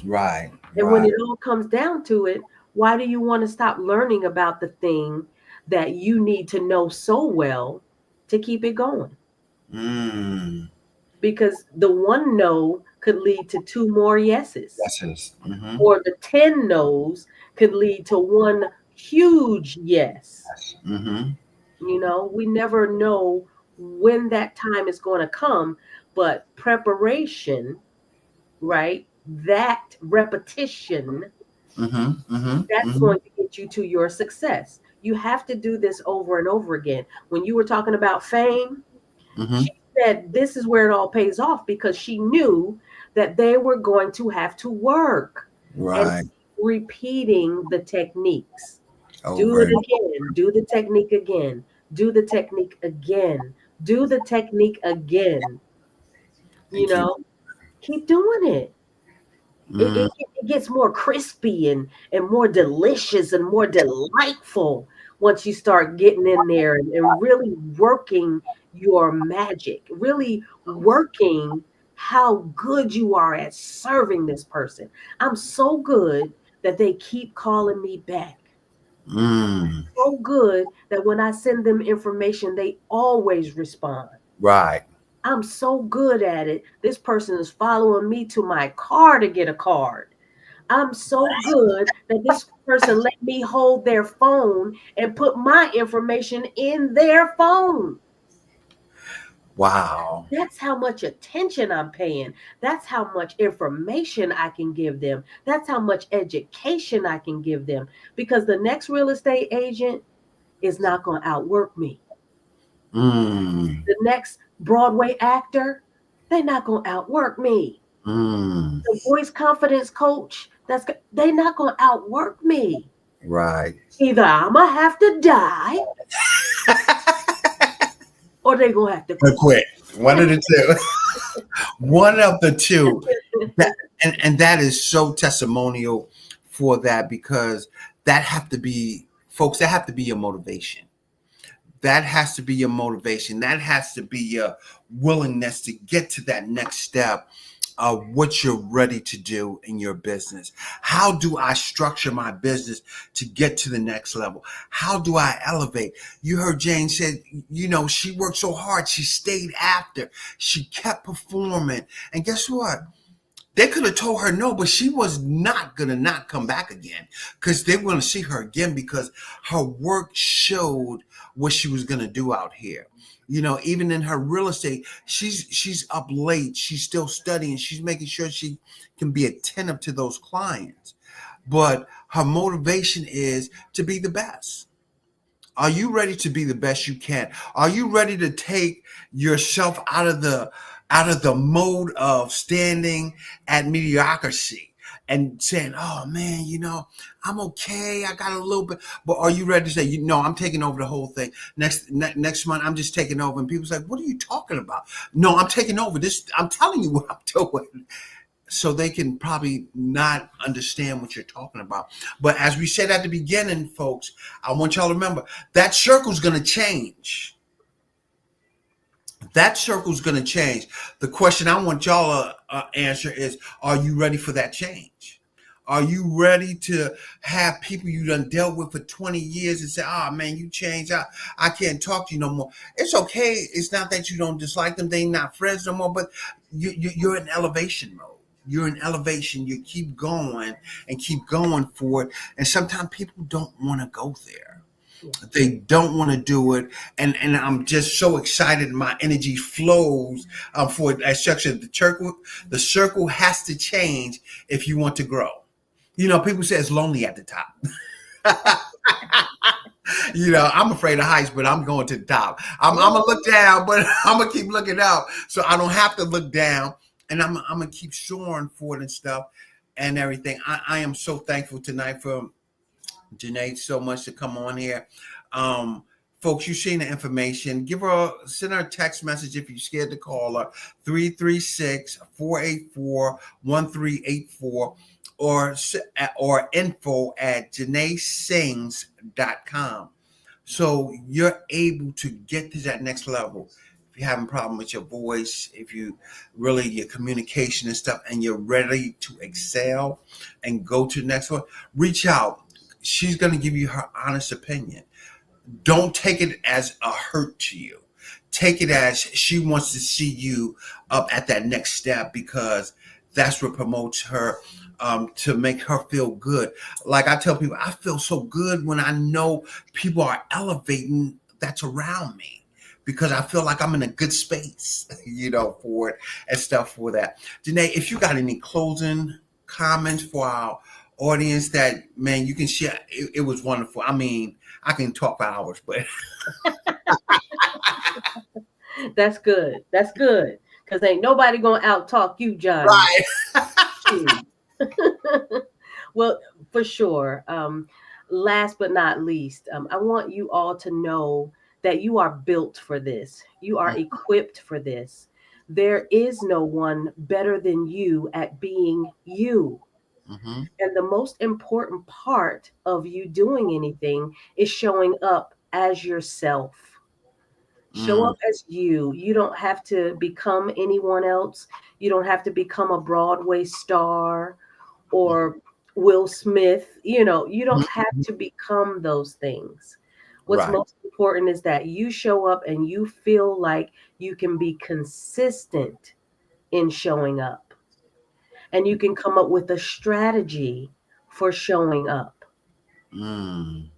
Right. And when Right. it all comes down to it, why do you want to stop learning about the thing that you need to know so well to keep it going? Mm. Because the one no could lead to two more yeses, Yeses. Mm-hmm. or the 10 no's could lead to one huge yes. Mm-hmm. We never know when that time is going to come, but preparation, right? That repetition, Mm-hmm. Mm-hmm. that's Mm-hmm. going to get you to your success. You have to do this over and over again. When you were talking about fame, Mm-hmm. she said this is where it all pays off because she knew that they were going to have to work and Right. repeating the techniques. Do Over it and again, do the technique again, do the technique again, do the technique again. and You keep. know, keep doing it. It, Mm. it, it gets more crispy and more delicious and more delightful once you start getting in there and really working your magic, really working how good you are at serving this person. I'm so good that they keep calling me back. Mm. So good that when I send them information, they always respond. Right. I'm so good at it. This person is following me to my car to get a card. I'm so good that this person let me hold their phone and put my information in their phone. Wow. That's how much attention I'm paying. That's how much information I can give them. That's how much education I can give them. Because the next real estate agent is not going to outwork me. Mm. The next Broadway actor, they're not going to outwork me. Mm. The voice confidence coach, they're not going to outwork me. Right. Either I'm going to have to die or they're going to have to I quit. quit. One of the two. One of the two. That, and that is so testimonial for that, because that have to be, folks, that have to be your motivation. That has to be your motivation. That has to be your willingness to get to that next step of what you're ready to do in your business. How do I structure my business to get to the next level? How do I elevate? You heard Jane said, she worked so hard. She stayed after. She kept performing. And guess what? They could have told her no, but she was not going to not come back again, because they were going to see her again, because her work showed what she was going to do out here. Even in her real estate, she's up late. She's still studying. She's making sure she can be attentive to those clients. But her motivation is to be the best. Are you ready to be the best you can? Are you ready to take yourself out of the mode of standing at mediocrity and saying, "Oh man, I'm okay. I got a little bit." But are you ready to say, I'm taking over the whole thing. Next month, I'm just taking over. And people's like, "What are you talking about?" No, I'm taking over this. I'm telling you what I'm doing. So they can probably not understand what you're talking about. But as we said at the beginning, folks, I want y'all to remember that circle's going to change. That circle's going to change. The question I want y'all to answer is, are you ready for that change? Are you ready to have people you done dealt with for 20 years and say, "Oh man, you changed. I can't talk to you no more." It's okay. It's not that you don't dislike them. They not friends no more, but you're in elevation mode. You're in elevation. You keep going and keep going for it. And sometimes people don't want to go there. They don't want to do it. And I'm just so excited. My energy flows for that structure. The circle has to change if you want to grow. People say it's lonely at the top. I'm afraid of heights, but I'm going to the top. I'm going to look down, but I'm going to keep looking up so I don't have to look down. And I'm going to keep soaring for it and stuff and everything. I am so thankful tonight for Janae so much to come on here. Folks, you've seen the information. Send her a text message if you're scared to call her, 336-484-1384, or info@janaesings.com. So you're able to get to that next level. If you're having a problem with your voice, if you really your communication and stuff, and you're ready to excel and go to the next one, reach out. She's going to give you her honest opinion. Don't take it as a hurt to you. Take it as she wants to see you up at that next step, because that's what promotes her, to make her feel good. Like I tell people, I feel so good when I know people are elevating that's around me, because I feel like I'm in a good space, for it and stuff for that. Janae, if you got any closing comments for our audience, that, man, you can share. It was wonderful. I mean, I can talk for hours, but That's good. That's good. Because ain't nobody going to out talk you, Johnny. right. Well, for sure. Last but not least, I want you all to know that you are built for this. You are equipped for this. There is no one better than you at being you. Mm-hmm. And the most important part of you doing anything is showing up as yourself. Show Mm. up as you. You don't have to become anyone else. You don't have to become a Broadway star or Will Smith. You don't have to become those things. What's Right. most important is that you show up and you feel like you can be consistent in showing up. And you can come up with a strategy for showing up. Mm.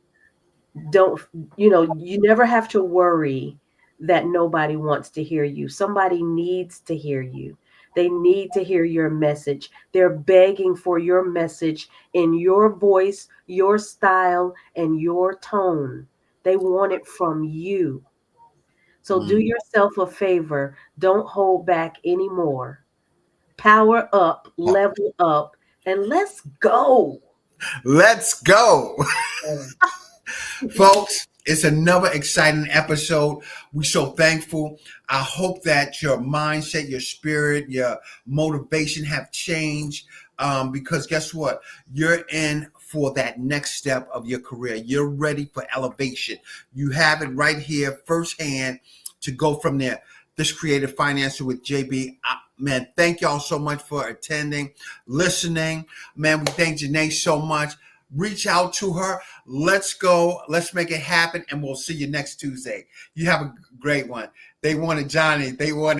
Don't, you never have to worry that nobody wants to hear you. Somebody needs to hear you. They need to hear your message. They're begging for your message in your voice, your style, and your tone. They want it from you. So do Mm. yourself a favor. Don't hold back anymore. Power up, level up, and let's go. Let's go. Folks, It's another exciting episode. We're so thankful. I hope that your mindset, your spirit, your motivation have changed, because guess what? You're in for that next step of your career. You're ready for elevation. You have it right here firsthand to go from there. This Creative Financial with JB. Man, thank y'all so much for attending, listening. Man, we thank Janae so much. Reach out to her. Let's go. Let's make it happen. And we'll see you next Tuesday. You have a great one. They wanted Johnny. They wanted